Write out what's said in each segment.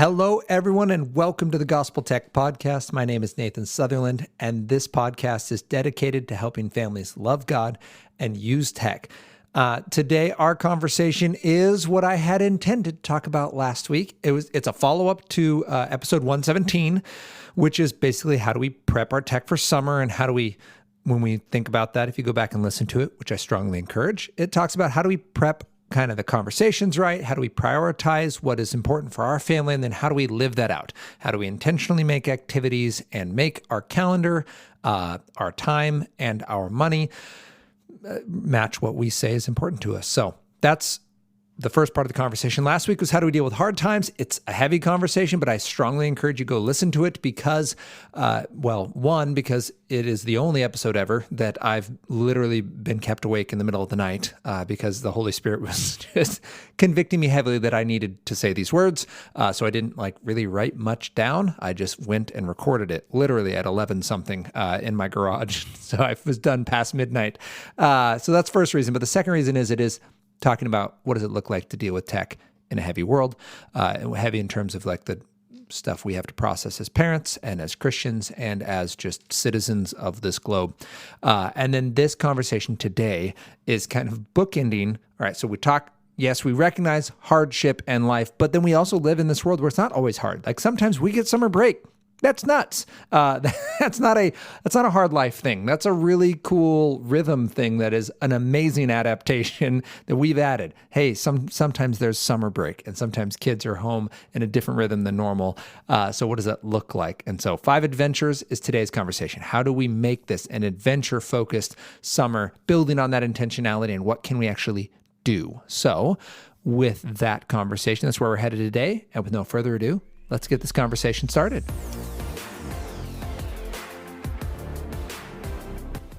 Hello, everyone, and welcome to the Gospel Tech Podcast. My name is Nathan Sutherland, and this podcast is dedicated to helping families love God and use tech. Today, our conversation is what I had intended to talk about last week. It's a follow-up to episode 117, which is basically how do we prep our tech for summer, and how do we, when we think about that, if you go back and listen to it, which I strongly encourage, it talks about how do we prep kind of the conversations right? How do we prioritize what is important for our family? And then how do we live that out? How do we intentionally make activities and make our calendar, our time, and our money match what we say is important to us? So that's the first part of the conversation. Last week was how do we deal with hard times? It's a heavy conversation, but I strongly encourage you to go listen to it because, because it is the only episode ever that I've literally been kept awake in the middle of the night because the Holy Spirit was just convicting me heavily that I needed to say these words. So I didn't really write much down. I just went and recorded it literally at 11 something in my garage. So I was done past midnight. So that's the first reason. But the second reason is it is talking about what does it look like to deal with tech in a heavy world, heavy in terms of the stuff we have to process as parents and as Christians and as just citizens of this globe. And then this conversation today is kind of bookending. All right, so we talk, yes, we recognize hardship and life, but then we also live in this world where it's not always hard. Sometimes we get summer break. That's nuts. That's not a hard life thing. That's a really cool rhythm thing that is an amazing adaptation that we've added. Hey, sometimes there's summer break and sometimes kids are home in a different rhythm than normal. So what does that look like? And so 5 adventures is today's conversation. How do we make this an adventure-focused summer, building on that intentionality, and what can we actually do? So with that conversation, that's where we're headed today. And with no further ado, let's get this conversation started.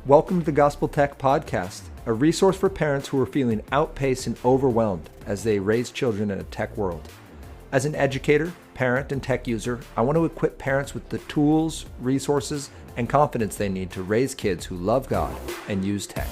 Welcome to the Gospel Tech Podcast, a resource for parents who are feeling outpaced and overwhelmed as they raise children in a tech world. As an educator, parent, and tech user, I want to equip parents with the tools, resources, and confidence they need to raise kids who love God and use tech.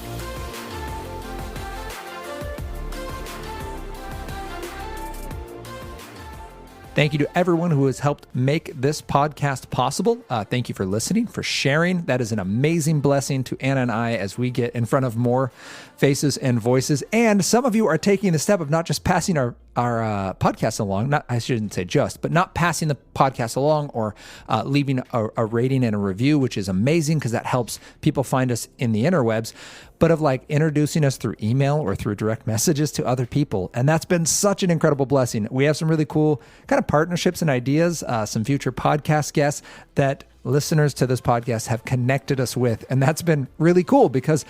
Thank you to everyone who has helped make this podcast possible. Thank you for listening, for sharing. That is an amazing blessing to Anna and I as we get in front of more faces and voices. And some of you are taking the step of not just passing our podcast along, I shouldn't say just, but not passing the podcast along or leaving a rating and a review, which is amazing because that helps people find us in the interwebs, but of introducing us through email or through direct messages to other people. And that's been such an incredible blessing. We have some really cool kind of partnerships and ideas, some future podcast guests that listeners to this podcast have connected us with. And that's been really cool because,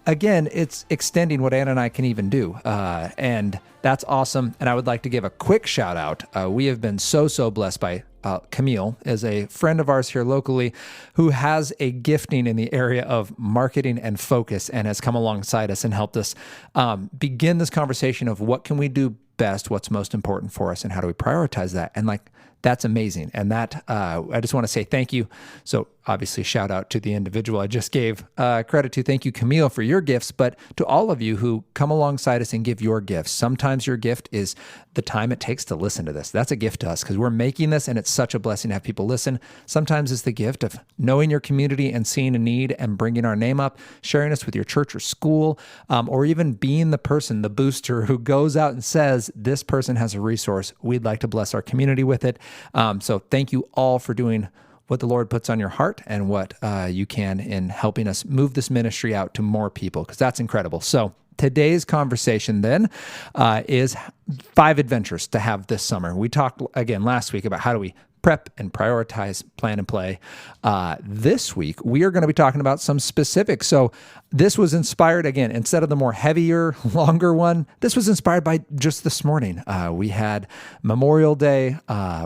again, it's extending what Anna and I can even do. And that's awesome. And I would like to give a quick shout out. We have been so blessed by Camille is a friend of ours here locally who has a gifting in the area of marketing and focus and has come alongside us and helped us begin this conversation of what can we do best, what's most important for us, and how do we prioritize that? And that's amazing. And that I just want to say thank you. So obviously shout out to the individual I just gave credit to. Thank you, Camille, for your gifts, but to all of you who come alongside us and give your gifts. Sometimes your gift is the time it takes to listen to this. That's a gift to us because we're making this and it's such a blessing to have people listen. Sometimes it's the gift of knowing your community and seeing a need and bringing our name up, sharing us with your church or school, or even being the person, the booster who goes out and says, this person has a resource. We'd like to bless our community with it. So thank you all for doing what the Lord puts on your heart and what you can in helping us move this ministry out to more people, because that's incredible. So today's conversation then is 5 adventures to have this summer. We talked again last week about how do we prep and prioritize, plan and play. This week, we are going to be talking about some specifics. So this was inspired, again, instead of the more heavier, longer one, this was inspired by just this morning. We had Memorial Day,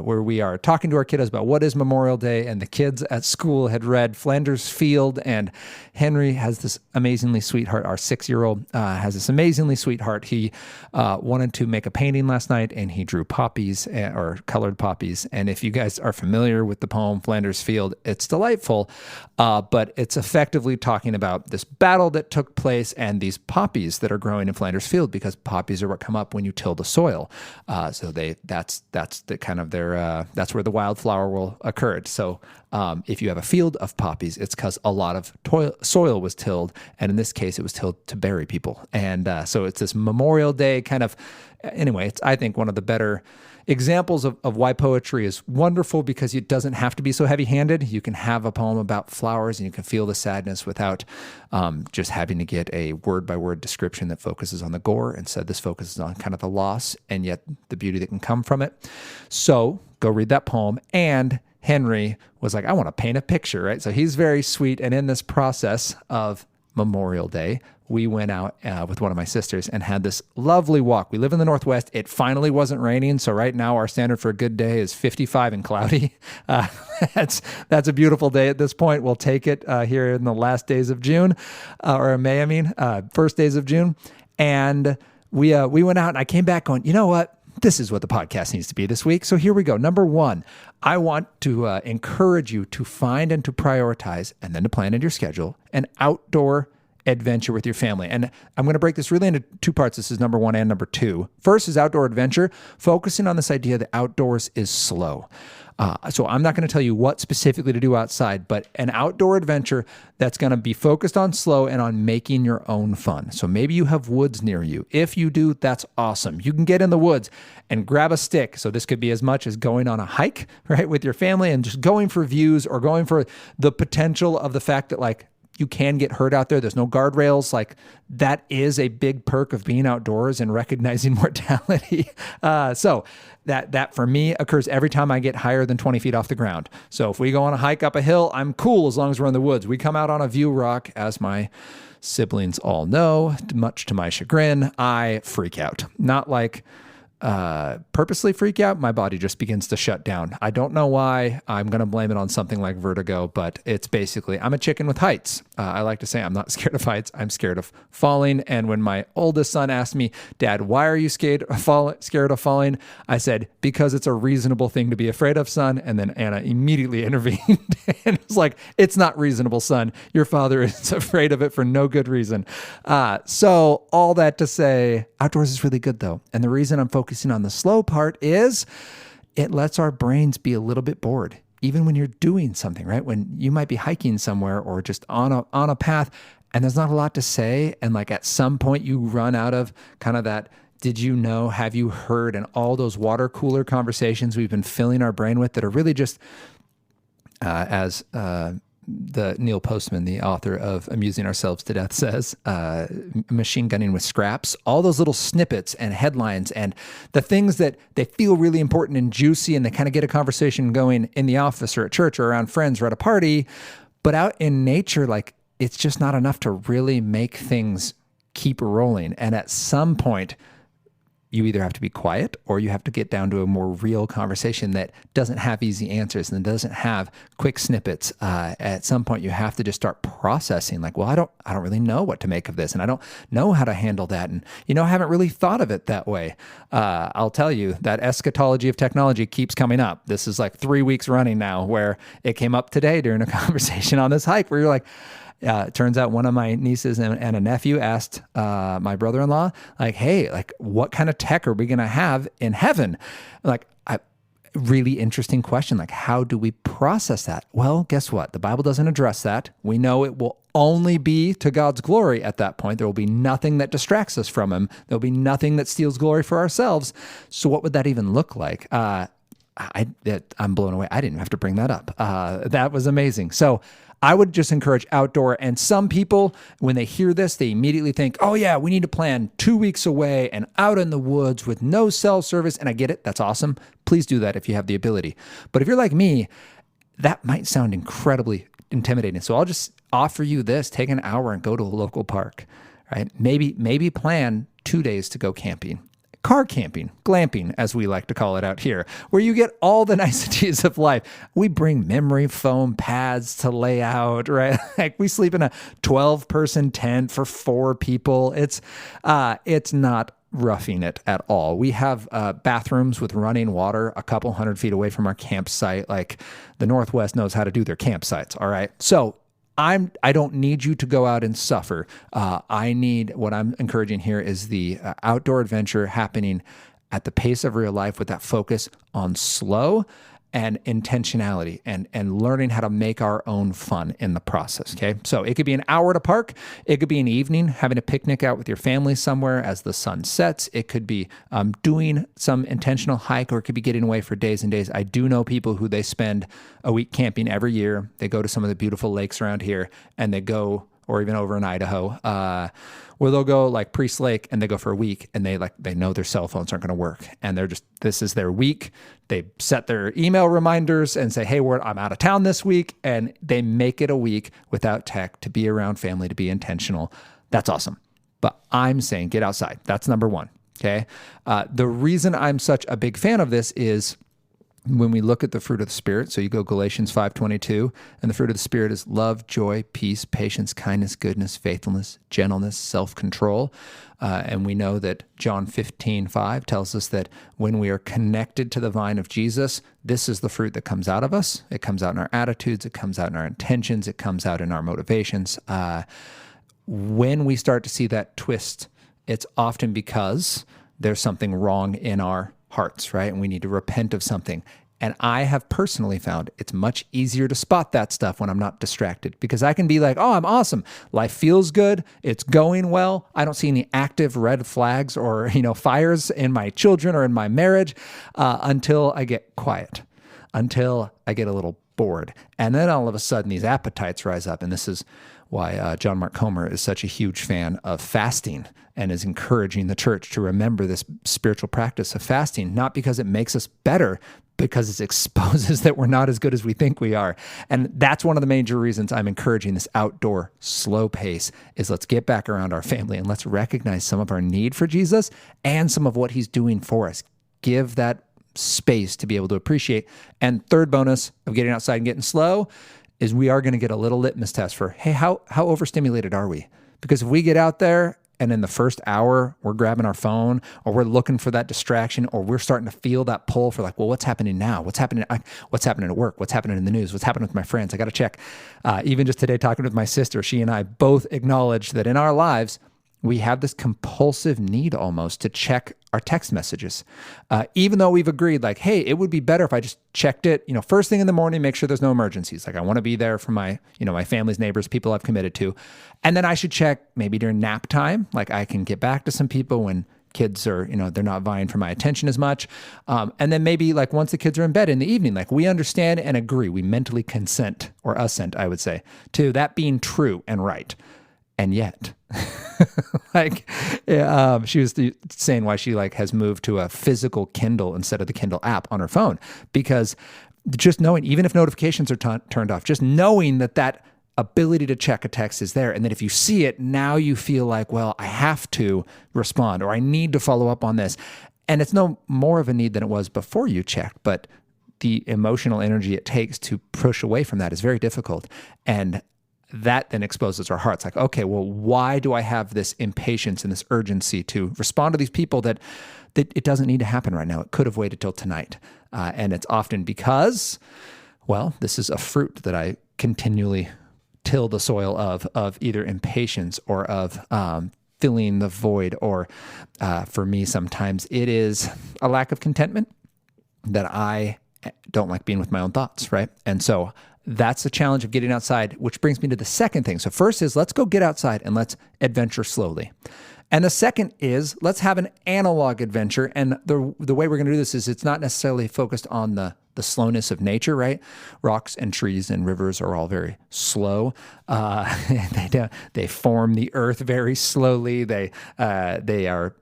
where we are talking to our kiddos about what is Memorial Day, and the kids at school had read Flanders Field, and Henry has this amazingly sweet heart. Our 6-year-old has this amazingly sweet heart. He wanted to make a painting last night, and he drew poppies or colored poppies. And if you guys guys are familiar with the poem Flanders Field, it's delightful, but it's effectively talking about this battle that took place and these poppies that are growing in Flanders Field, because poppies are what come up when you till the soil. So that's the kind of that's where the wildflower will occur. So if you have a field of poppies, it's because a lot of soil was tilled, and in this case, it was tilled to bury people. And so it's this Memorial Day kind of. Anyway, it's, I think, one of the better examples of why poetry is wonderful, because it doesn't have to be so heavy-handed. You can have a poem about flowers and you can feel the sadness without just having to get a word-by-word description that focuses on the gore. Instead, this focuses on kind of the loss and yet the beauty that can come from it. So go read that poem. And Henry was like, I want to paint a picture, right? So he's very sweet. And in this process of Memorial Day, we went out with one of my sisters and had this lovely walk. We live in the Northwest. It finally wasn't raining. So right now our standard for a good day is 55 and cloudy. That's a beautiful day at this point. We'll take it here in the last days of June, or May, I mean, first days of June. And we went out and I came back going, you know what? This is what the podcast needs to be this week. So here we go. Number one, I want to encourage you to find and to prioritize, and then to plan in your schedule, an outdoor adventure with your family. And I'm going to break this really into two parts. This is number one and number two. First is outdoor adventure, focusing on this idea that outdoors is slow. So I'm not going to tell you what specifically to do outside, but an outdoor adventure that's going to be focused on slow and on making your own fun. So maybe you have woods near you. If you do, that's awesome. You can get in the woods and grab a stick. So this could be as much as going on a hike, right, with your family and just going for views, or going for the potential of the fact that, like, you can get hurt out there. There's no guardrails. Like, that is a big perk of being outdoors and recognizing mortality. So that for me occurs every time I get higher than 20 feet off the ground. So if we go on a hike up a hill, I'm cool as long as we're in the woods. We come out on a view rock, as my siblings all know, much to my chagrin, I freak out. Not like purposely freak out. My body just begins to shut down. I don't know why. I'm going to blame it on something like vertigo, but it's basically, I'm a chicken with heights. I like to say I'm not scared of heights. I'm scared of falling. And when my oldest son asked me, Dad, why are you scared of falling? I said, because it's a reasonable thing to be afraid of, son. And then Anna immediately intervened and was like, it's not reasonable, son. Your father is afraid of it for no good reason. So all that to say, outdoors is really good though. And the reason I'm focusing on the slow part is it lets our brains be a little bit bored, even when you're doing something, right? When you might be hiking somewhere or just on a path and there's not a lot to say. And like at some point you run out of kind of that, did you know, have you heard, and all those water cooler conversations we've been filling our brain with that are really just, as the Neil Postman, the author of Amusing Ourselves to Death, says, machine gunning with scraps, all those little snippets and headlines and the things that they feel really important and juicy, and they kind of get a conversation going in the office or at church or around friends or at a party. But out in nature, like, it's just not enough to really make things keep rolling. And at some point, you either have to be quiet or you have to get down to a more real conversation that doesn't have easy answers and doesn't have quick snippets. At some point, you have to just start processing, like, well, I don't really know what to make of this, and I don't know how to handle that, and I haven't really thought of it that way. I'll tell you that eschatology of technology keeps coming up. This is like 3 weeks running now, where it came up today during a conversation on this hike, where you're like, it turns out one of my nieces and a nephew asked my brother-in-law, like, hey, like, what kind of tech are we going to have in heaven? Like, really interesting question. Like, how do we process that? Well, guess what? The Bible doesn't address that. We know it will only be to God's glory at that point. There will be nothing that distracts us from him. There'll be nothing that steals glory for ourselves. So what would that even look like? I'm blown away. I didn't have to bring that up. That was amazing. So I would just encourage outdoor. And some people, when they hear this, they immediately think, oh yeah, we need to plan 2 weeks away and out in the woods with no cell service. And I get it. That's awesome. Please do that if you have the ability. But if you're like me, that might sound incredibly intimidating. So I'll just offer you this: take an hour and go to a local park, right? Maybe plan 2 days to go camping. Car camping, glamping, as we like to call it out here, where you get all the niceties of life. We bring memory foam pads to lay out, right? Like, we sleep in a 12-person tent for 4 people. It's not roughing it at all. We have bathrooms with running water a couple 100 feet away from our campsite. Like the Northwest knows how to do their campsites. All right. So I don't need you to go out and suffer. What I'm encouraging here is the outdoor adventure happening at the pace of real life with that focus on slow and intentionality and learning how to make our own fun in the process, okay? So it could be an hour at a park. It could be an evening, having a picnic out with your family somewhere as the sun sets. It could be doing some intentional hike, or it could be getting away for days and days. I do know people who they spend a week camping every year. They go to some of the beautiful lakes around here, and they go, or even over in Idaho, where they'll go like Priest Lake, and they go for a week, and they know their cell phones aren't going to work, and this is their week. They set their email reminders and say, hey, I'm out of town this week, and they make it a week without tech to be around family, to be intentional. That's awesome. But I'm saying get outside. That's number one, okay? The reason I'm such a big fan of this is when we look at the fruit of the Spirit, so you go Galatians 5:22, and the fruit of the Spirit is love, joy, peace, patience, kindness, goodness, faithfulness, gentleness, self-control. And we know that John 15:5 tells us that when we are connected to the vine of Jesus, this is the fruit that comes out of us. It comes out in our attitudes. It comes out in our intentions. It comes out in our motivations. When we start to see that twist, it's often because there's something wrong in our hearts, right? And we need to repent of something. And I have personally found it's much easier to spot that stuff when I'm not distracted, because I can be like, oh, I'm awesome. Life feels good. It's going well. I don't see any active red flags or, fires in my children or in my marriage until I get quiet, until I get a little bored. And then all of a sudden these appetites rise up. And this is why John Mark Comer is such a huge fan of fasting and is encouraging the church to remember this spiritual practice of fasting, not because it makes us better, because it exposes that we're not as good as we think we are. And that's one of the major reasons I'm encouraging this outdoor slow pace is let's get back around our family and let's recognize some of our need for Jesus and some of what he's doing for us. Give that space to be able to appreciate. And third bonus of getting outside and getting slow is we are going to get a little litmus test for, hey, how overstimulated are we? Because if we get out there and in the first hour we're grabbing our phone or we're looking for that distraction or we're starting to feel that pull for like, well, what's happening now? What's happening at work? What's happening in the news? What's happening with my friends? I got to check. Even just today talking with my sister, she and I both acknowledged that in our lives, we have this compulsive need almost to check our text messages, even though we've agreed like, hey, it would be better if I just checked it, first thing in the morning, make sure there's no emergencies. Like I want to be there for my, my family's neighbors, people I've committed to. And then I should check maybe during nap time. Like I can get back to some people when kids are, they're not vying for my attention as much. And then maybe like once the kids are in bed in the evening, like we understand and agree, we mentally consent or assent, I would say, to that being true and right. And yet, she was saying why she has moved to a physical Kindle instead of the Kindle app on her phone, because just knowing, even if notifications are turned off, just knowing that ability to check a text is there. And then if you see it, now you feel like, well, I have to respond or I need to follow up on this. And it's no more of a need than it was before you checked, but the emotional energy it takes to push away from that is very difficult. And that then exposes our hearts like, okay, well, why do I have this impatience and this urgency to respond to these people that it doesn't need to happen right now? It could have waited till tonight. And it's often because, well, this is a fruit that I continually till the soil of either impatience or of filling the void, or for me, sometimes it is a lack of contentment that I don't like being with my own thoughts, right? And so that's the challenge of getting outside, which brings me to the second thing. So first is let's go get outside and let's adventure slowly. And the second is let's have an analog adventure. And the way we're going to do this is it's not necessarily focused on the slowness of nature, right? Rocks and trees and rivers are all very slow. They form the earth very slowly. They are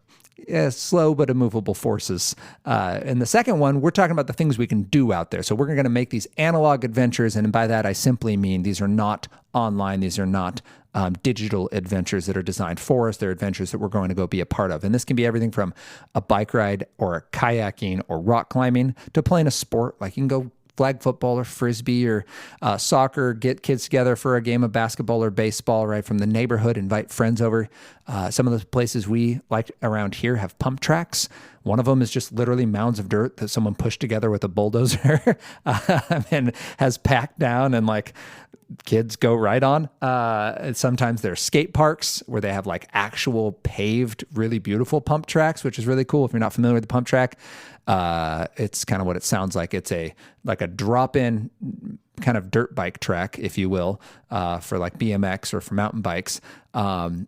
slow but immovable forces. And the second one, we're talking about the things we can do out there. So we're going to make these analog adventures. And by that, I simply mean these are not online. These are not digital adventures that are designed for us. They're adventures that we're going to go be a part of. And this can be everything from a bike ride or kayaking or rock climbing to playing a sport. Like you can go flag football or frisbee or soccer, get kids together for a game of basketball or baseball, right, from the neighborhood, invite friends over. Some of the places we like around here have pump tracks. One of them is just literally mounds of dirt that someone pushed together with a bulldozer and has packed down, and like kids go right on. Sometimes there's skate parks where they have like actual paved, really beautiful pump tracks, which is really cool. If you're not familiar with the pump track, it's kind of what it sounds like. It's like a drop-in kind of dirt bike track, if you will, for like BMX or for mountain bikes. And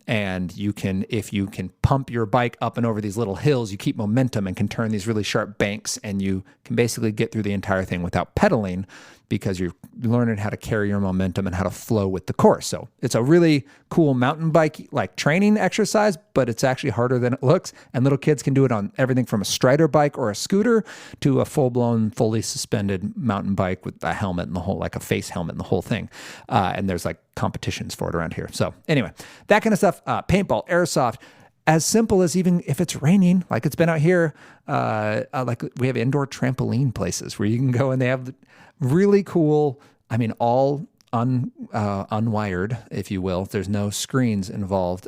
if you can pump your bike up and over these little hills, you keep momentum and can turn these really sharp banks, and you can basically get through the entire thing without pedaling, because you're learning how to carry your momentum and how to flow with the course. So it's a really cool mountain bike like training exercise, but it's actually harder than it looks. And little kids can do it on everything from a Strider bike or a scooter to a full-blown, fully suspended mountain bike with a helmet and the whole, like a face helmet and the whole thing. And there's like competitions for it around here. So anyway, that kind of stuff, paintball, airsoft, as simple as even if it's raining, like it's been out here, like we have indoor trampoline places where you can go, and they have really cool, I mean, all unwired, if you will. There's no screens involved,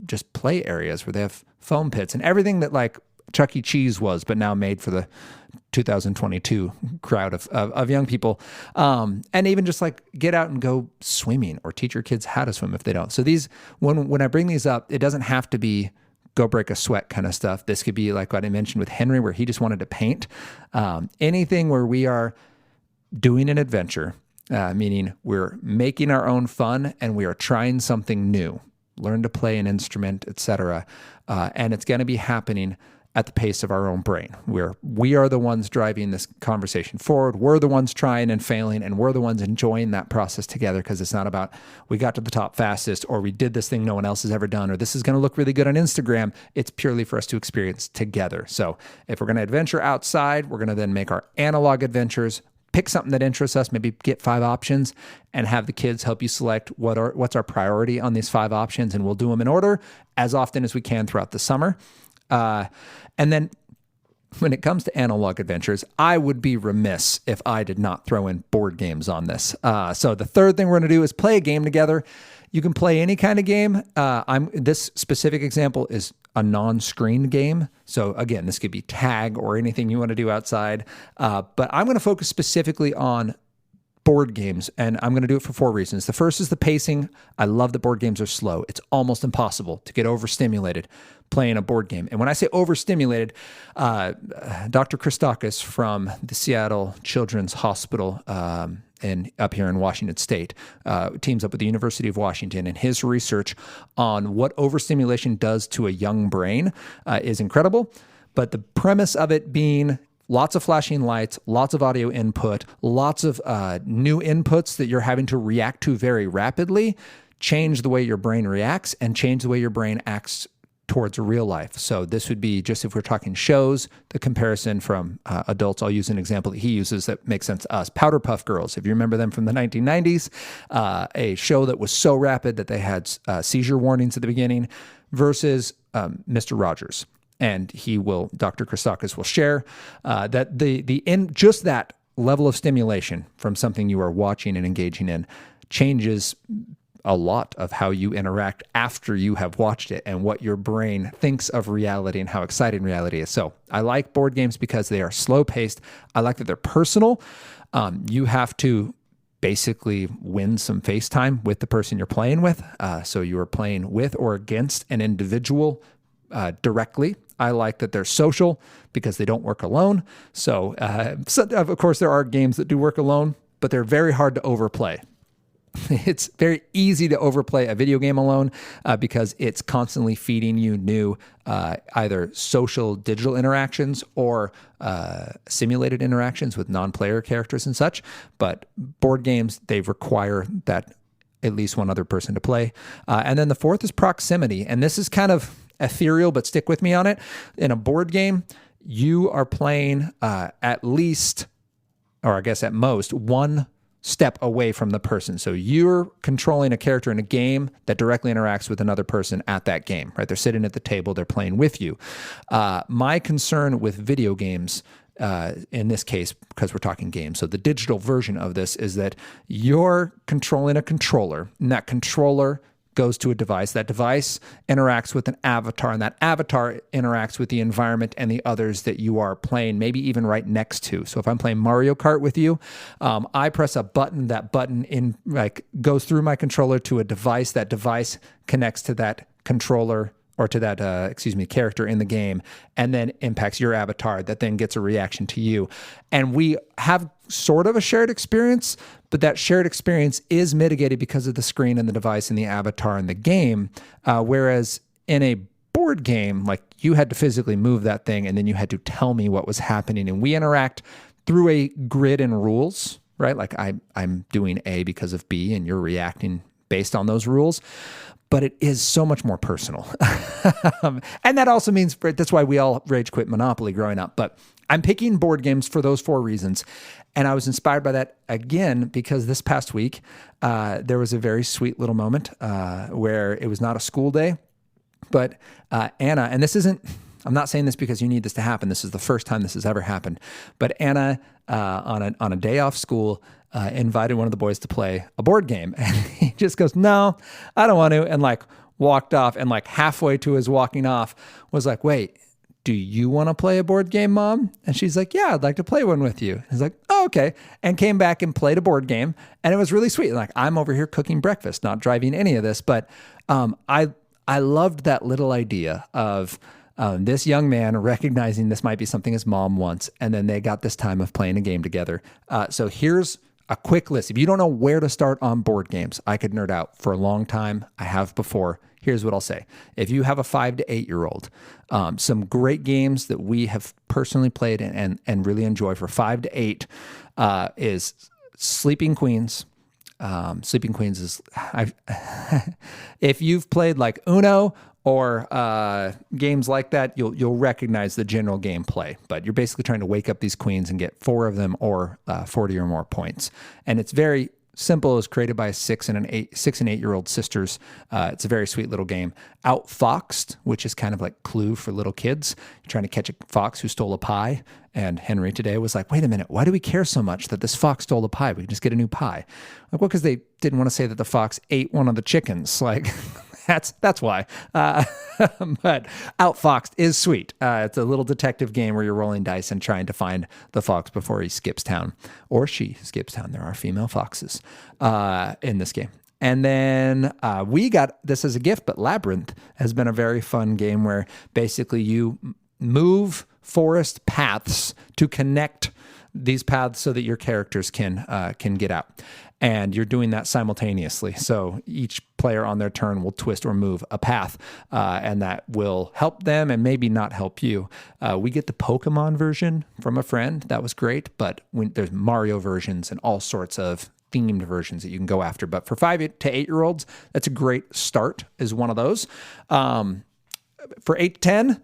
just play areas where they have foam pits and everything that like Chuck E. Cheese was, but now made for the 2022 crowd of young people. And even just like get out and go swimming, or teach your kids how to swim if they don't. So these, when I bring these up, it doesn't have to be go break a sweat kind of stuff. This could be like what I mentioned with Henry, where he just wanted to paint. Anything where we are doing an adventure, meaning we're making our own fun and we are trying something new, learn to play an instrument, etc. And it's going to be happening at the pace of our own brain, where we are the ones driving this conversation forward. We're the ones trying and failing, and we're the ones enjoying that process together, because it's not about we got to the top fastest, or we did this thing no one else has ever done, or this is going to look really good on Instagram. It's purely for us to experience together. So if we're going to adventure outside, we're going to then make our analog adventures, pick something that interests us, maybe get 5 options, and have the kids help you select what's our priority on these 5 options, and we'll do them in order as often as we can throughout the summer. And then when it comes to analog adventures, I would be remiss if I did not throw in board games on this. So the third thing we're going to do is play a game together. You can play any kind of game. This specific example is a non-screen game. So again, this could be tag or anything you want to do outside. But I'm going to focus specifically on board games, and I'm going to do it for 4 reasons. The first is the pacing. I love that board games are slow. It's almost impossible to get overstimulated playing a board game. And when I say overstimulated, Dr. Christakis from the Seattle Children's Hospital up here in Washington State teams up with the University of Washington, and his research on what overstimulation does to a young brain is incredible. But the premise of it being lots of flashing lights, lots of audio input, lots of new inputs that you're having to react to very rapidly, change the way your brain reacts and change the way your brain acts towards real life. So this would be, just if we're talking shows, the comparison from adults, I'll use an example that he uses that makes sense to us. Powderpuff Girls, if you remember them from the 1990s, a show that was so rapid that they had seizure warnings at the beginning, versus Mr. Rogers. And Dr. Christakis will share that just that level of stimulation from something you are watching and engaging in changes a lot of how you interact after you have watched it, and what your brain thinks of reality and how exciting reality is. So I like board games because they are slow paced. I like that they're personal. You have to basically win some face time with the person you're playing with. So you are playing with or against an individual directly. I like that they're social because they don't work alone. So of course, there are games that do work alone, but they're very hard to overplay. It's very easy to overplay a video game alone because it's constantly feeding you new either social digital interactions or simulated interactions with non-player characters and such. But board games, they require that at least one other person to play. And then the fourth is proximity. And this is kind of ethereal, but stick with me on it. In a board game, you are playing at least, or I guess at most, one step away from the person. So you're controlling a character in a game that directly interacts with another person at that game, right? They're sitting at the table, they're playing with you. My concern with video games in this case, because we're talking games. So the digital version of this is that you're controlling a controller, and that controller goes to a device. That device interacts with an avatar, and that avatar interacts with the environment and the others that you are playing, maybe even right next to. So if I'm playing Mario Kart with you, I press a button. That button goes through my controller to a device. That device connects to that controller or to that, character in the game, and then impacts your avatar that then gets a reaction to you. And we have sort of a shared experience, but that shared experience is mitigated because of the screen and the device and the avatar in the game. Whereas in a board game, like you had to physically move that thing and then you had to tell me what was happening. And we interact through a grid and rules, right? Like I'm doing A because of B and you're reacting based on those rules. But it is so much more personal. And that also means, that's why we all rage quit Monopoly growing up. But I'm picking board games for those 4 reasons. And I was inspired by that again, because this past week, there was a very sweet little moment where it was not a school day, but Anna, and this isn't, I'm not saying this because you need this to happen. This is the first time this has ever happened. But Anna, on a day off school, invited one of the boys to play a board game. And he just goes, no, I don't want to. And walked off, and halfway to his walking off was like, wait, do you want to play a board game, Mom? And she's like, yeah, I'd like to play one with you. He's like, oh, okay. And came back and played a board game. And it was really sweet. I'm over here cooking breakfast, not driving any of this. But I loved that little idea of this young man recognizing this might be something his mom wants. And then they got this time of playing a game together. So here's a quick list. If you don't know where to start on board games, I could nerd out for a long time. I have before. Here's what I'll say. If you have a 5 to 8 year old, some great games that we have personally played and really enjoy for 5 to 8 is Sleeping Queens. Sleeping Queens is, if you've played Uno or games like that, you'll recognize the general gameplay. But you're basically trying to wake up these queens and get 4 of them or 40 or more points. And it's very simple. It was created by 6 and 8-year-old sisters. It's a very sweet little game. Outfoxed, which is kind of like Clue for little kids. You're trying to catch a fox who stole a pie. And Henry today was like, wait a minute, why do we care so much that this fox stole a pie? We can just get a new pie. Well, because they didn't want to say that the fox ate one of the chickens. That's why. But Outfoxed is sweet. It's a little detective game where you're rolling dice and trying to find the fox before he skips town, or she skips town. There are female foxes in this game. And then we got this as a gift, but Labyrinth has been a very fun game where basically you move forest paths to connect these paths so that your characters can get out. And you're doing that simultaneously. So each player on their turn will twist or move a path, and that will help them and maybe not help you. We get the Pokemon version from a friend. That was great. But there's Mario versions and all sorts of themed versions that you can go after. But for 5 to 8 year olds, that's a great start, is one of those. For 8 to 10,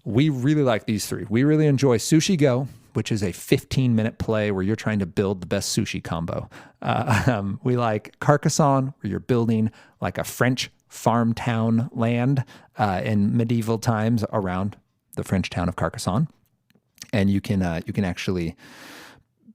we really like these 3. We really enjoy Sushi Go, which is a 15-minute play where you're trying to build the best sushi combo. We like Carcassonne, where you're building a French farm town land in medieval times around the French town of Carcassonne. And you can actually,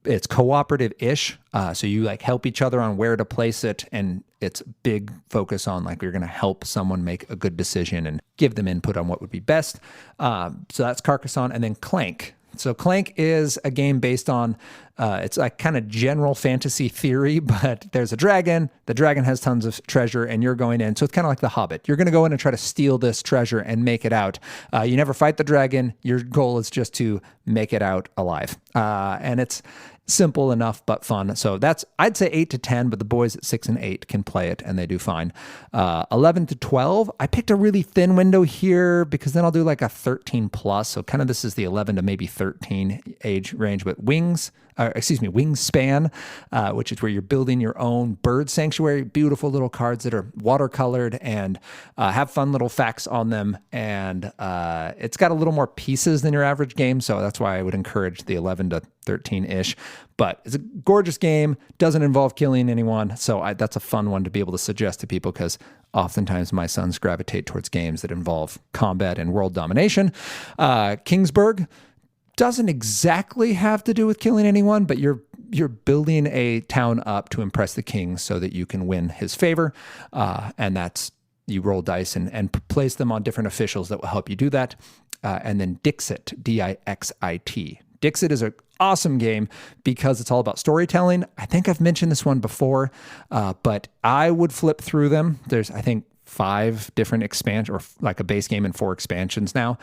it's cooperative-ish, so you help each other on where to place it, and it's big focus on you're going to help someone make a good decision and give them input on what would be best. So that's Carcassonne. And then Clank. So Clank is a game based on, it's kind of general fantasy theory, but there's a dragon. The dragon has tons of treasure, and you're going in. So it's kind of like The Hobbit. You're going to go in and try to steal this treasure and make it out. You never fight the dragon. Your goal is just to make it out alive. And it's simple enough, but fun. So that's, I'd say 8 to 10, but the boys at 6 and 8 can play it, and they do fine. 11 to 12, I picked a really thin window here because then I'll do a 13 plus. So kind of this is the 11 to maybe 13 age range, but Wingspan, which is where you're building your own bird sanctuary. Beautiful little cards that are watercolored and have fun little facts on them. And it's got a little more pieces than your average game. So that's why I would encourage the 11 to 13-ish. But it's a gorgeous game, doesn't involve killing anyone. So that's a fun one to be able to suggest to people, because oftentimes my sons gravitate towards games that involve combat and world domination. Kingsburg, doesn't exactly have to do with killing anyone, but you're building a town up to impress the king so that you can win his favor. And that's, you roll dice and place them on different officials that will help you do that. And then Dixit, Dixit. Dixit is an awesome game because it's all about storytelling. I think I've mentioned this one before, but I would flip through them. There's, I think, 5 different expansions, or like a base game and 4 expansions now.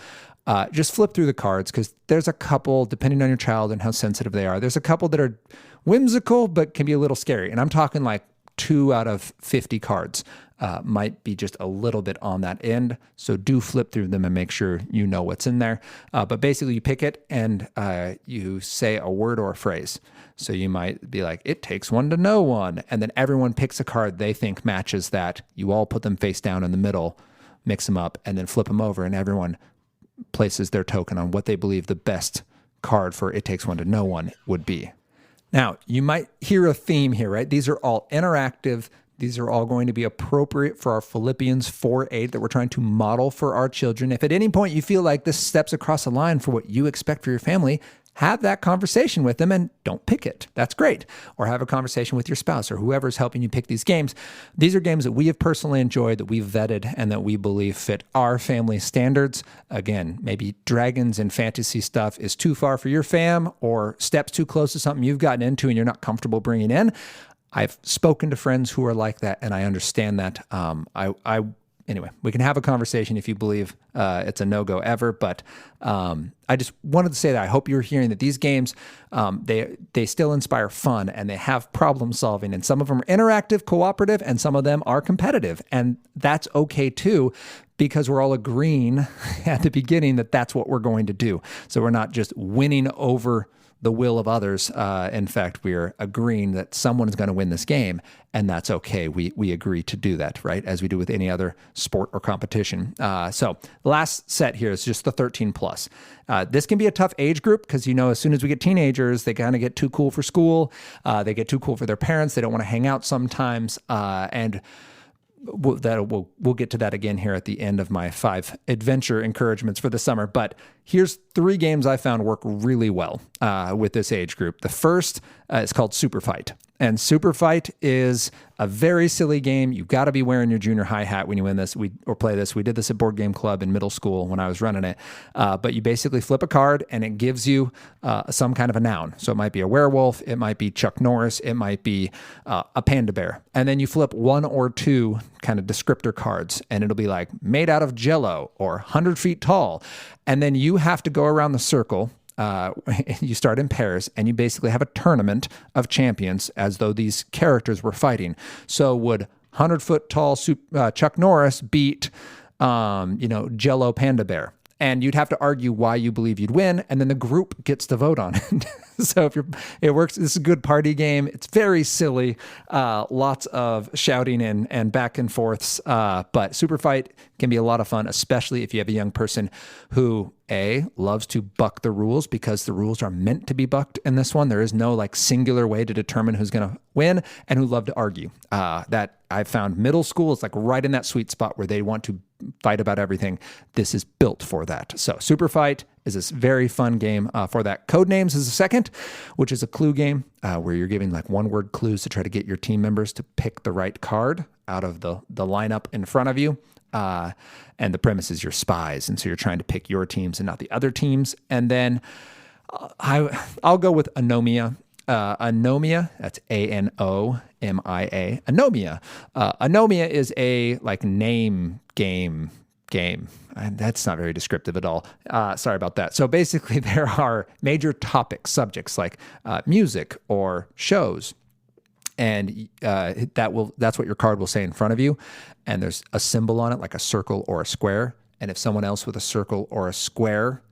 Just flip through the cards because there's a couple, depending on your child and how sensitive they are, there's a couple that are whimsical but can be a little scary. And I'm talking like 2 out of 50 cards might be just a little bit on that end. So do flip through them and make sure you know what's in there. But basically you pick it and you say a word or a phrase. So you might be like, it takes one to know one. And then everyone picks a card they think matches that. You all put them face down in the middle, mix them up, and then flip them over. And everyone places their token on what they believe the best card for it takes one to know one would be. Now, you might hear a theme here, right? These are all interactive. These are all going to be appropriate for our Philippians 4:8 that we're trying to model for our children. If at any point you feel like this steps across a line for what you expect for your family, have that conversation with them and don't pick it. That's great. Or have a conversation with your spouse or whoever's helping you pick these games. These are games that we have personally enjoyed, that we've vetted, and that we believe fit our family standards. Again, maybe dragons and fantasy stuff is too far for your fam or steps too close to something you've gotten into and you're not comfortable bringing in. I've spoken to friends who are like that, and I understand that. Anyway, we can have a conversation if you believe it's a no-go ever, but I just wanted to say that I hope you're hearing that these games, they still inspire fun, and they have problem solving, and some of them are interactive, cooperative, and some of them are competitive, and that's okay too, because we're all agreeing at the beginning that that's what we're going to do. So we're not just winning over the will of others. In fact, we're agreeing that someone is going to win this game, and that's okay. We agree to do that, right? As we do with any other sport or competition. So the last set here is just the 13 plus. This can be a tough age group because, as soon as we get teenagers, they kind of get too cool for school. They get too cool for their parents. They don't want to hang out sometimes. And we'll get to that again here at the end of my 5 adventure encouragements for the summer. But here's 3 games I found work really well with this age group. The first is called Super Fight. And Super Fight is a very silly game. You've got to be wearing your junior high hat when you win this or play this. We did this at Board Game Club in middle school when I was running it. But you basically flip a card and it gives you some kind of a noun. So it might be a werewolf. It might be Chuck Norris. It might be a panda bear. And then you flip 1 or 2 kind of descriptor cards and it'll be like made out of Jell-O or 100 feet tall. And then you have to go around the circle. You start in pairs and you basically have a tournament of champions as though these characters were fighting. So would 100-foot tall Chuck Norris beat, Jell-O Panda Bear? And you'd have to argue why you believe you'd win, and then the group gets to vote on it. So it works. This is a good party game. It's very silly, lots of shouting and back and forths. But Super Fight can be a lot of fun, especially if you have a young person who loves to buck the rules, because the rules are meant to be bucked in this one. There is no singular way to determine who's going to win, and who love to argue. That I've found middle school is right in that sweet spot where they want to fight about everything. This is built for that. So Super Fight is this very fun game for that. Codenames is the second, which is a clue game where you're giving one-word clues to try to get your team members to pick the right card out of the lineup in front of you. And the premise is you're spies, and so you're trying to pick your teams and not the other teams. And then I'll go with Anomia. Anomia, that's Anomia. Anomia. Anomia is a name game. That's not very descriptive at all. Sorry about that. So basically there are major topics, subjects like music or shows. And that's what your card will say in front of you. And there's a symbol on it, like a circle or a square. And if someone else with a circle or a square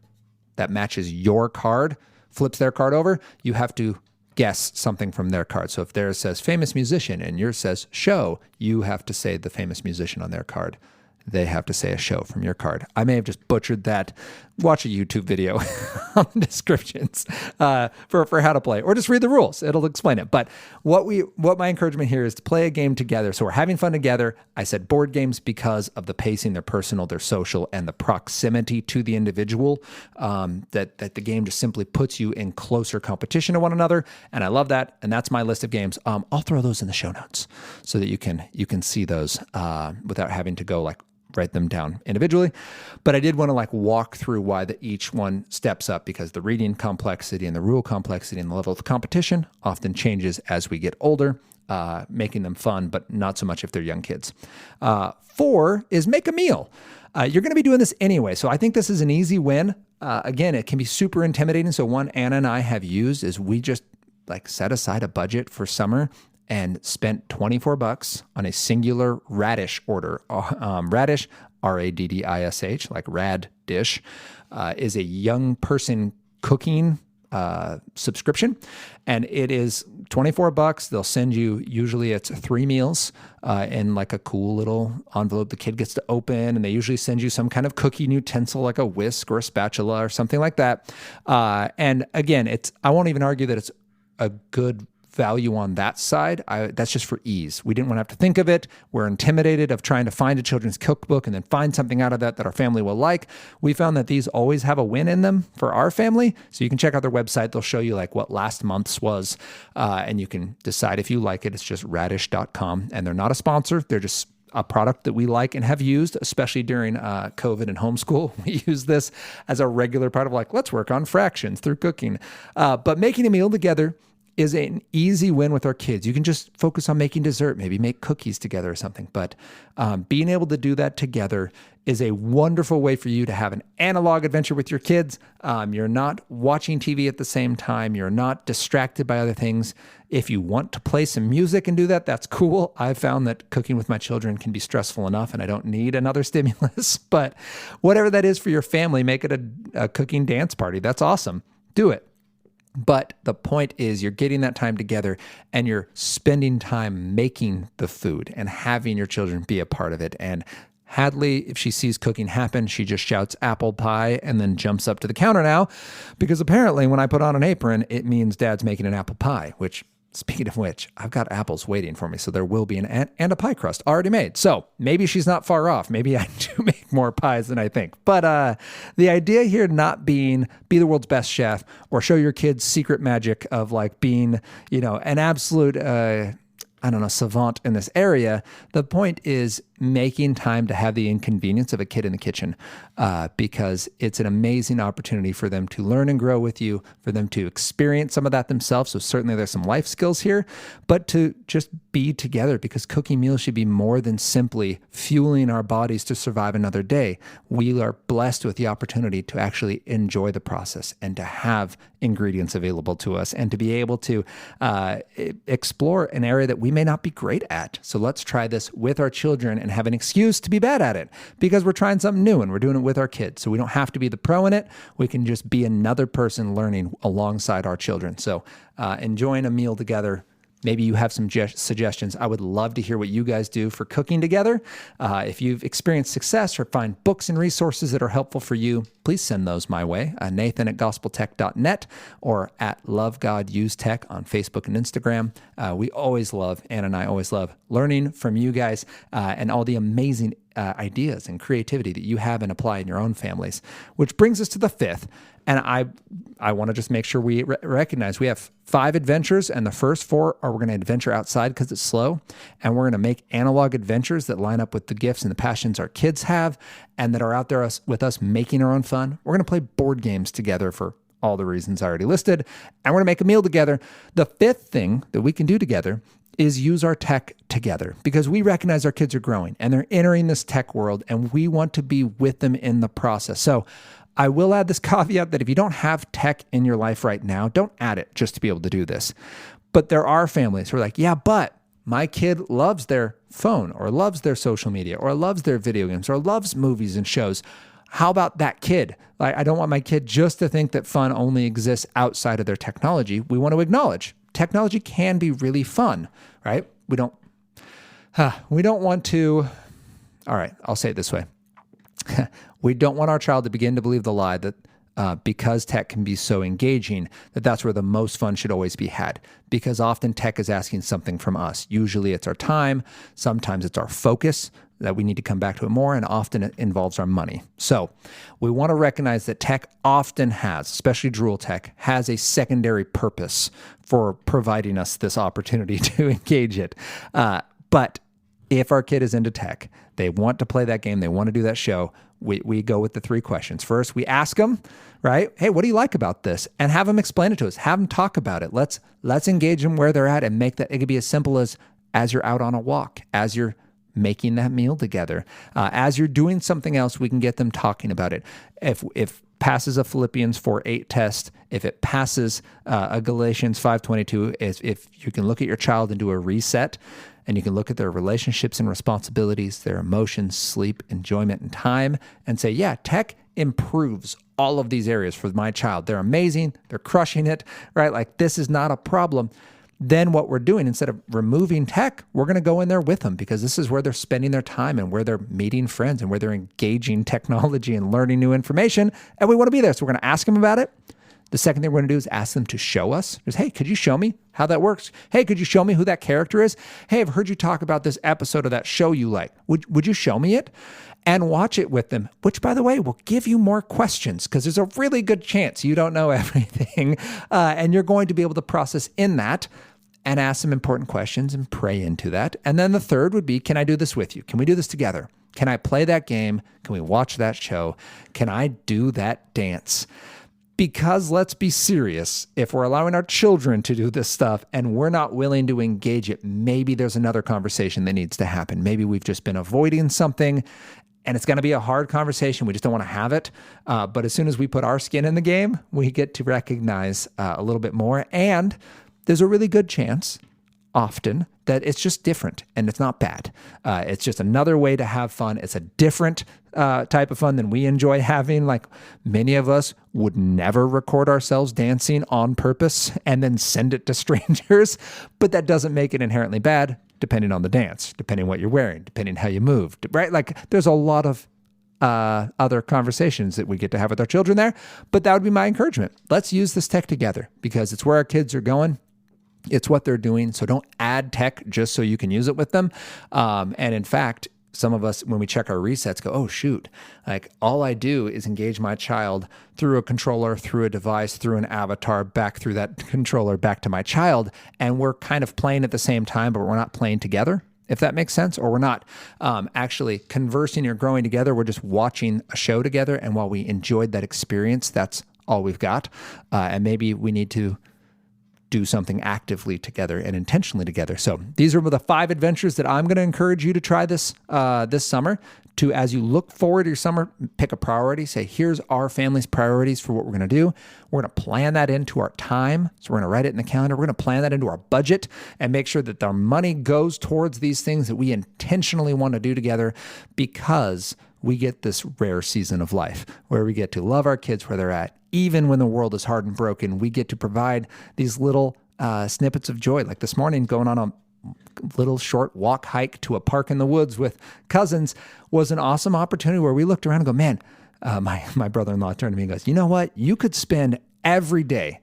that matches your card flips their card over, you have to guess something from their card. So if theirs says famous musician and yours says show, you have to say the famous musician on their card. they have to say a show from your card. I may have just butchered that. Watch a YouTube video on the descriptions for how to play, or just read the rules. It'll explain it. But what my encouragement here is to play a game together. So we're having fun together. I said board games because of the pacing, they're personal, they're social, and the proximity to the individual, that the game just simply puts you in closer competition to one another. And I love that. And that's my list of games. I'll throw those in the show notes so that you can see those without having to go write them down individually. But I did want to walk through why each one steps up, because the reading complexity and the rule complexity and the level of competition often changes as we get older, making them fun, but not so much if they're young kids. 4 is make a meal. You're going to be doing this anyway, so I think this is an easy win. Again, it can be super intimidating. So one Anna and I have used is we just set aside a budget for summer and spent $24 on a singular radish order. Radish, R-A-D-D-I-S-H, like rad dish, is a young person cooking subscription, and it is $24. They'll send you, usually it's 3 meals in a cool little envelope the kid gets to open, and they usually send you some kind of cooking utensil like a whisk or a spatula or something like that. And again, I won't even argue that it's a good value on that side. That's just for ease. We didn't want to have to think of it. We're intimidated of trying to find a children's cookbook and then find something out of that our family will like. We found that these always have a win in them for our family. So you can check out their website. They'll show you what last month's was, and you can decide if you like it. It's just radish.com, and they're not a sponsor. They're just a product that we like and have used, especially during COVID and homeschool. We use this as a regular part of let's work on fractions through cooking. But making a meal together is an easy win with our kids. You can just focus on making dessert, maybe make cookies together or something. But being able to do that together is a wonderful way for you to have an analog adventure with your kids. You're not watching TV at the same time. You're not distracted by other things. If you want to play some music and do that, that's cool. I've found that cooking with my children can be stressful enough, and I don't need another stimulus. But whatever that is for your family, make it a cooking dance party. That's awesome. Do it. But the point is you're getting that time together, and you're spending time making the food and having your children be a part of it. And Hadley, if she sees cooking happen, she just shouts apple pie and then jumps up to the counter now, because apparently when I put on an apron, it means Dad's making an apple pie, which, speaking of which, I've got apples waiting for me, so there will be an and a pie crust already made. So maybe she's not far off. Maybe I do make more pies than I think. But the idea here not being be the world's best chef or show your kids secret magic of being, an absolute savant in this area. The point is making time to have the inconvenience of a kid in the kitchen, because it's an amazing opportunity for them to learn and grow with you, for them to experience some of that themselves. So certainly there's some life skills here, but to just be together, because cooking meals should be more than simply fueling our bodies to survive another day. We are blessed with the opportunity to actually enjoy the process and to have ingredients available to us and to be able to explore an area that we may not be great at. So let's try this with our children and have an excuse to be bad at it, because we're trying something new and we're doing it with our kids. So we don't have to be the pro in it. We can just be another person learning alongside our children. So enjoying a meal together. Maybe you have some suggestions. I would love to hear what you guys do for cooking together. If you've experienced success or find books and resources that are helpful for you, please send those my way. Nathan@gospeltech.net or at LoveGodUseTech on Facebook and Instagram. We always love, Anna and I always love learning from you guys and all the amazing ideas and creativity that you have and apply in your own families, which brings us to the 5th. And I want to just make sure we recognize we have 5 adventures, and the first 4 are we're going to adventure outside because it's slow, and we're going to make analog adventures that line up with the gifts and the passions our kids have and that are out there with us making our own fun. We're going to play board games together for all the reasons I already listed, and we're going to make a meal together. The 5th thing that we can do together is use our tech together, because we recognize our kids are growing and they're entering this tech world, and we want to be with them in the process. So I will add this caveat that if you don't have tech in your life right now, don't add it just to be able to do this. But there are families who are like, yeah, but my kid loves their phone or loves their social media or loves their video games or loves movies and shows. How about that kid? I don't want my kid just to think that fun only exists outside of their technology. We want to acknowledge technology can be really fun, right? We don't want to All right, I'll say it this way. We don't want our child to begin to believe the lie that because tech can be so engaging, that's where the most fun should always be had. Because often tech is asking something from us. Usually it's our time. Sometimes it's our focus that we need to come back to it more, and often it involves our money. So we want to recognize that tech often has, especially drool tech, has a secondary purpose for providing us this opportunity to engage it. But if our kid is into tech, they want to play that game, they want to do that show, we go with the 3 questions. First, we ask them, right? Hey, what do you like about this? And have them explain it to us. Have them talk about it. Let's engage them where they're at and make that. It could be as simple as you're out on a walk, as you're making that meal together, as you're doing something else, we can get them talking about it. If passes a Philippians 4:8 test, if it passes a Galatians 5:22, if you can look at your child and do a reset, and you can look at their relationships and responsibilities, their emotions, sleep, enjoyment, and time, and say, yeah, tech improves all of these areas for my child. They're amazing. They're crushing it, right? Like, this is not a problem. Then what we're doing, instead of removing tech, we're going to go in there with them, because this is where they're spending their time and where they're meeting friends and where they're engaging technology and learning new information. And we want to be there. So we're going to ask them about it. The second thing we're going to do is ask them to show us. Just, hey, could you show me how that works? Hey, could you show me who that character is? Hey, I've heard you talk about this episode of that show you like. Would you show me it? And watch it with them, which, by the way, will give you more questions, because there's a really good chance you don't know everything. And you're going to be able to process in that and ask some important questions and pray into that. And then the third would be, can I do this with you? Can we do this together? Can I play that game? Can we watch that show? Can I do that dance? Because let's be serious, if we're allowing our children to do this stuff and we're not willing to engage it, maybe there's another conversation that needs to happen. Maybe we've just been avoiding something, and it's going to be a hard conversation. We just don't want to have it. But as soon as we put our skin in the game, we get to recognize a little bit more. And there's a really good chance, often, that it's just different and it's not bad. It's just another way to have fun. It's a different type of fun than we enjoy having. Like, many of us would never record ourselves dancing on purpose and then send it to strangers, but that doesn't make it inherently bad, depending on the dance, depending what you're wearing, depending how you moved, right? Like, there's a lot of other conversations that we get to have with our children there, but that would be my encouragement. Let's use this tech together, because it's where our kids are going. It's what they're doing. So don't add tech just so you can use it with them. And in fact, some of us, when we check our resets, go, oh, shoot, like, all I do is engage my child through a controller, through a device, through an avatar, back through that controller, back to my child. And we're kind of playing at the same time, but we're not playing together, if that makes sense. Or we're not actually conversing or growing together. We're just watching a show together. And while we enjoyed that experience, that's all we've got. And maybe we need to do something actively together and intentionally together. So these are the 5 adventures that I'm going to encourage you to try this summer. To, as you look forward to your summer, pick a priority. Say, here's our family's priorities for what we're going to do. We're going to plan that into our time. So we're going to write it in the calendar. We're going to plan that into our budget and make sure that our money goes towards these things that we intentionally want to do together, because we get this rare season of life where we get to love our kids where they're at. Even when the world is hard and broken, we get to provide these little snippets of joy. Like this morning, going on a little short walk hike to a park in the woods with cousins was an awesome opportunity where we looked around and go, man, my brother-in-law turned to me and goes, you know what? You could spend every day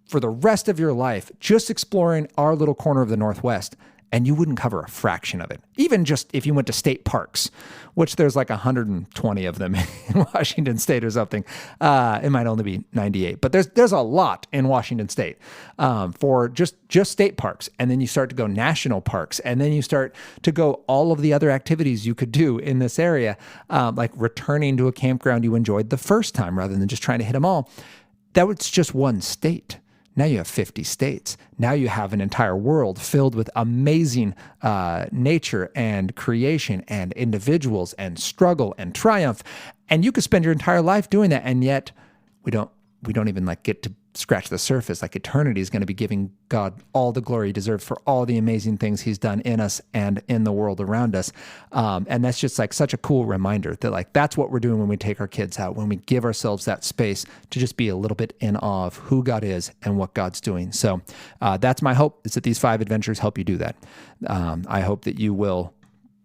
for the rest of your life just exploring our little corner of the Northwest, and you wouldn't cover a fraction of it. Even just if you went to state parks, which there's like 120 of them in Washington State or something. It might only be 98, but there's a lot in Washington State for just state parks. And then you start to go national parks, and then you start to go all of the other activities you could do in this area, like returning to a campground you enjoyed the first time rather than just trying to hit them all. That was just one state. Now you have 50 states. Now you have an entire world filled with amazing nature and creation and individuals and struggle and triumph. And you could spend your entire life doing that. And yet we don't even like get to scratch the surface. Like, eternity is going to be giving God all the glory he deserves for all the amazing things he's done in us and in the world around us. And that's just like such a cool reminder that, like, that's what we're doing when we take our kids out, when we give ourselves that space to just be a little bit in awe of who God is and what God's doing. So that's my hope, is that these 5 adventures help you do that. I hope that you will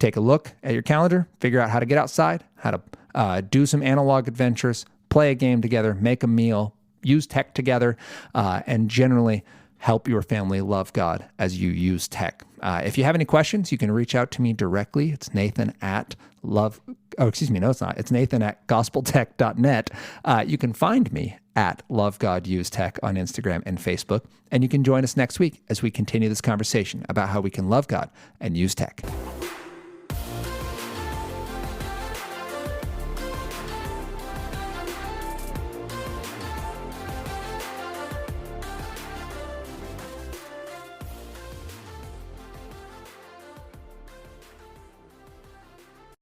take a look at your calendar, figure out how to get outside, how to do some analog adventures, play a game together, make a meal, use tech together, and generally help your family love God as you use tech. If you have any questions, you can reach out to me directly. It's Nathan at It's Nathan at gospeltech.net. You can find me at Love God Use Tech on Instagram and Facebook. And you can join us next week as we continue this conversation about how we can love God and use tech.